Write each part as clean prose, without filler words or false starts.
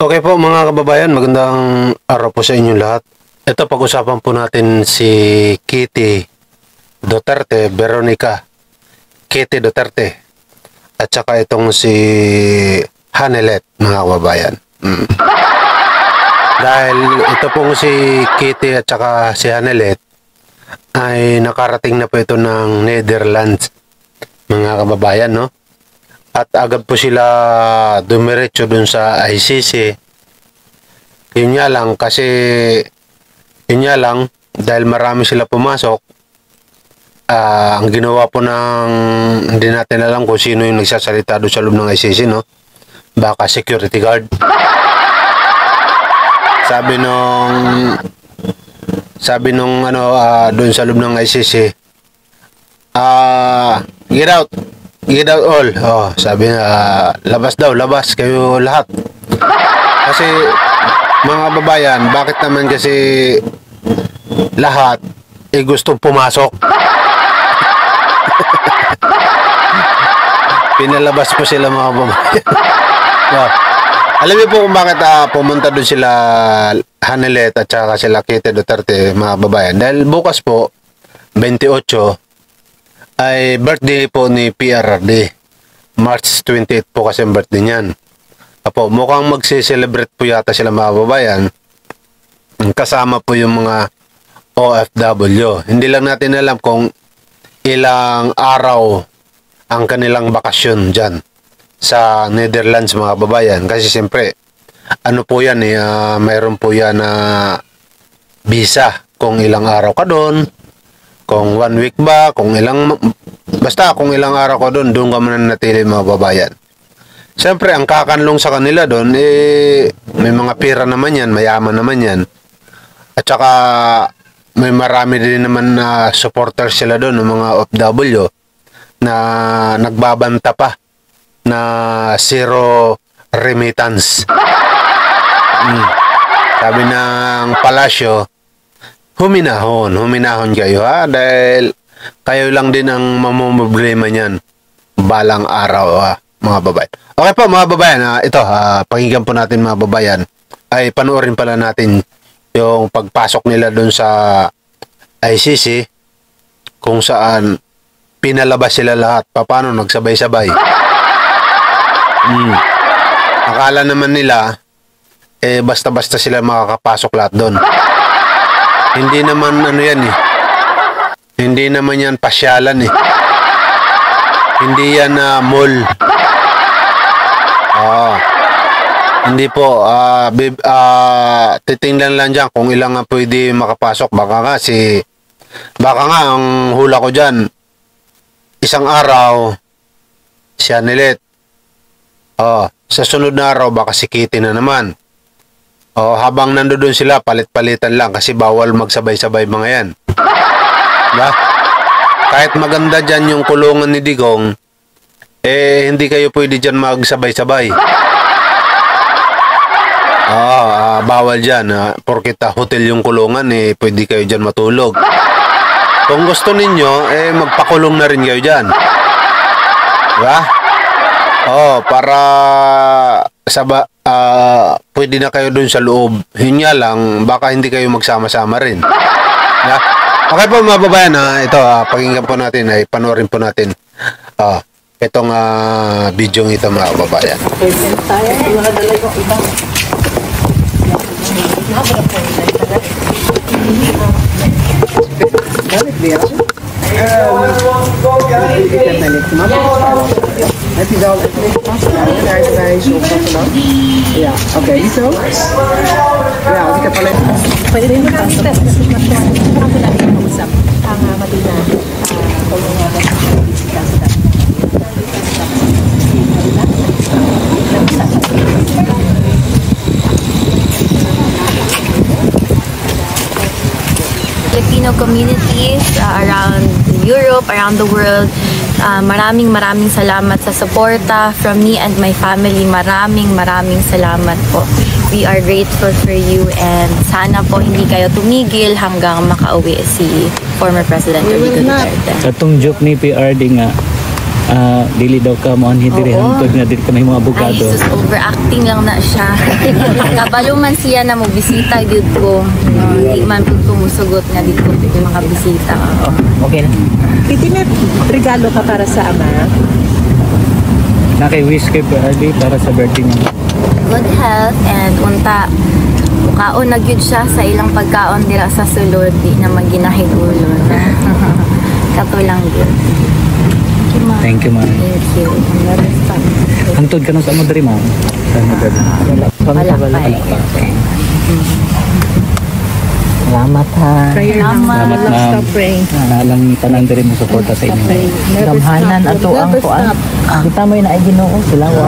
Okay po mga kababayan, magandang araw po sa inyong lahat. Ito, pag-usapan po natin si Kitty Duterte, Veronica Kitty Duterte, at saka itong si Hanelet, mga kababayan. Dahil ito pong si Kitty at saka si Hanelet ay nakarating na po ito ng Netherlands, mga kababayan, no? At agad po sila dumiretso dun sa ICC. Yun nga lang, dahil marami sila pumasok, ang ginawa po ng, hindi natin alam kung sino yung nagsasalita doon sa loob ng ICC, no? Baka security guard. Sabi nung doon sa loob ng ICC, get out all. Sabi na, labas kayo lahat. Kasi mga babayan, bakit naman kasi lahat gustong pumasok? Pinalabas po sila, mga babayan. Alam niyo po kung bakit pumunta doon sila Hanelet at saka sila Kitty Duterte, mga babayan? Dahil bukas po 28 ay birthday po ni PRRD. March 28 po kasi ang birthday niyan. Mukhang magse-celebrate po yata sila, mga babayan. Kasama po yung mga OFW. Hindi lang natin alam kung ilang araw ang kanilang bakasyon dyan sa Netherlands, mga babayan. Kasi siyempre, ano po yan mayroon po yan na visa kung ilang araw ka doon. Kung 1 week ba, kung ilang araw ko doon ka mananatili, mga babayan. Siyempre, ang kakanlong sa kanila doon, may mga pira naman yan, mayaman naman yan. At saka, may marami din naman na supporters sila doon, ng mga OFW, na nagbabanta pa na zero remittance. Sabi ng palasyo, huminahon kayo, dahil kayo lang din ang mamumblema niyan balang araw, mga babayan. Okay po, mga babayan, ito, pakinggan po natin, mga babayan, ay panoorin pala natin yung pagpasok nila dun sa ICC, kung saan pinalabas sila lahat. Paano nagsabay-sabay? Akala naman nila basta-basta sila makakapasok lahat doon. Hindi naman yan Hindi naman yan pasyalan Hindi yan mall. Hindi po. Titingnan lang dyan kung ilang nga pwede makapasok. Baka nga ang hula ko dyan, isang araw si Hanelet. Sa sunod na araw baka si Kitty na naman. Habang nandoon sila, palit-palitan lang kasi bawal magsabay-sabay, mga yan. Diba? Kahit maganda dyan yung kulungan ni Digong, hindi kayo pwede dyan magsabay-sabay. Bawal dyan. Porkit hotel yung kulungan, pwede kayo dyan matulog. Kung gusto ninyo, magpakulong na rin kayo dyan. Diba? Para pwede na kayo dun sa loob. Yun nga lang, baka hindi kayo magsama-sama rin. Okay po, mga babayan, ito, pakinggan po natin, panoorin po natin itong video ito, mga babayan. Heb je wel het licht vast? Rijbewijs of wat dan ook? Ja, oké, zo. Ja, want ik heb alleen... Pwede rin mag-test kasi marami namin kausap ang Madina Filipino communities around Europe, around the world. Maraming salamat sa suporta from me and my family. Maraming salamat po. We are grateful for you and sana po hindi kayo tumigil hanggang makauwi si former President Rodrigo Duterte. Katong joke ni PRD nga dili daw ka mo anhi diri Oo. hangtod nga dili ka may mga Ay, abogado. sus, overacting lang na siya. Kabalo man siya na mo bisita dito ko. Hindi man po tumusugot nga dito ko mga bisita. Okay na. Pwede may regalo ka para sa ama. Naki-wish kay Barbie para sa birthday niya. Good health and unta mukaon na gyud siya sa ilang pagkaon dira sa sulod di na maginahigulon. Katulang gyud. Thank you, ma'am. Thank you. Hangtod ka na sa mo diri, ma'am. Wala pa eh. Salamat ha. Salamat. Salamat ma'am. Naalang tanan diri mo suporta sa inyo. Gamhanan ato ang kuan. Kita mo yun ay Ginoo sila wa.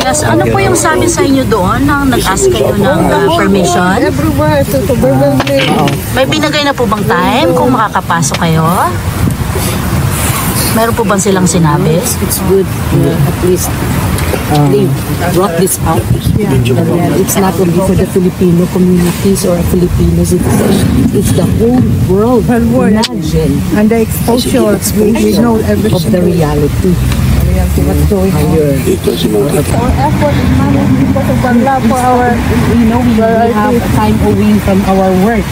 Yes, ano po yung sabi sa inyo doon nang nag-ask kayo ng permission? Everywhere, so Beverly. May binigay na po bang time kung makakapasok kayo? Meron po bang silang sinabi? It's good at least they brought this out. It's not only for the Filipino communities or Filipinos. It's the whole world. Imagine And the exposure, we know of everything. the reality. What's going on. Our effort is managed because of our love for our, We have time away from our work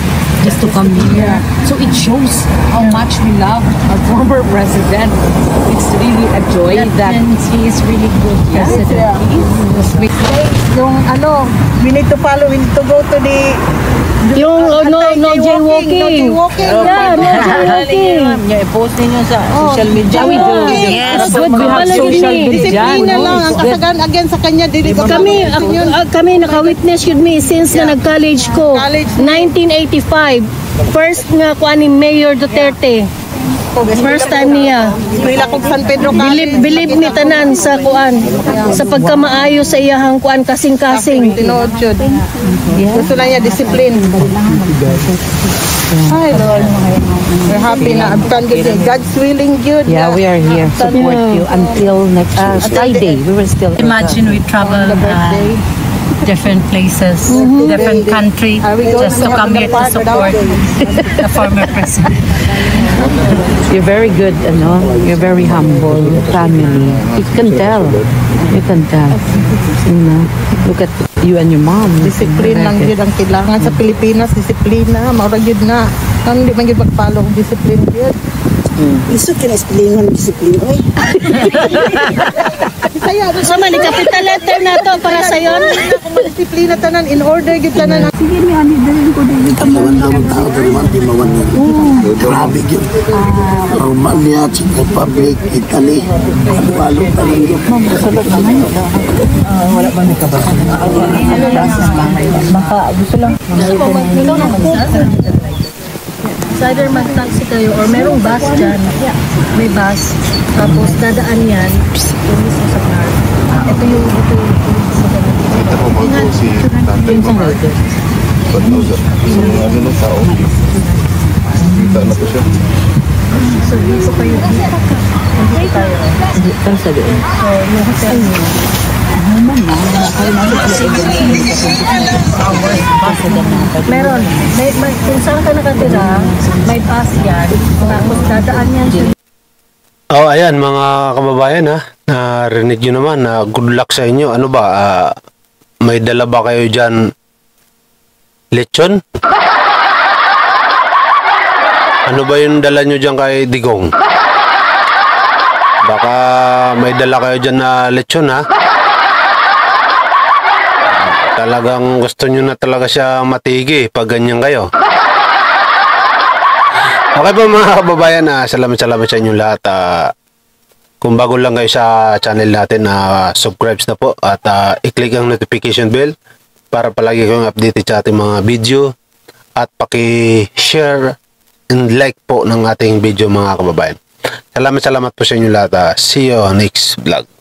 just to come here. So it shows how much we love our former president. It's really a joy that he is really good president. yung we need to follow, we need to go to the Yung no jaywalking. Yeah, no jaywalking. I-post ninyo sa social media. We do. Yes, good. We have Palagi social ni. media. Disiplina lang ang kasagaan again sa kanya, dili ba Kami naka-witness yun mi since na nag-college ko. College. 1985. First nga kuan ni Mayor Duterte. First time niya. Wala kog San Pedro Bilib ni tanan sa kuan. Sa pagkamaayo sa iyahang kuan kasing-kasing. Tinood yun. Gusto lang niya discipline. Hi Lord. We're happy na. God's willing good. Yeah, we are here. Support you until next Friday. We will still. Imagine we travel different places, different country, just to come here to support the former president. You're very good, You're very humble family. You can tell. You can tell. Look at you and your mom. Discipline lang yun ang kailangan sa Pilipinas. Disiplina. Maurag yun na. Hindi man yun magpalo kung discipline yun. Iso kina-explain ng disiplin, oy. So man capital letter na to para sa yon. Kung disiplina tanan, in order yun tanan. Mawan daw ang tao pero di mawan niya. Grabe yun. Romania, Czech Republic, Italy, ang palo tanan yun. It's either mag-taxi kayo or merong bus dyan. May bus. Tapos dadaan yan. Yung mismo sa car. Ito yung So, dito kayo. Dito tayo. So, yung hotel nyo. Meron. Kung saan ka nakatira, may bus yan. Tapos dadaan yan siya. Oh, ayan mga kababayan ha. Narinig nyo naman na good luck sa inyo. Ano ba? May dala ba kayo dyan? Lechon? Ano ba yung dala nyo dyan kay Digong? Baka may dala kayo dyan na lechon ha? Talagang gusto nyo na talaga siya matigi pag ganyan kayo. Okay po mga kababayan, salamat sa inyong lahat. Kung bago lang kayo sa channel natin, subscribe na po at i-click ang notification bell para palagi kayong updated sa ating mga video at paki-share and like po ng ating video mga kababayan. Salamat po sa inyong lahat. See you next vlog.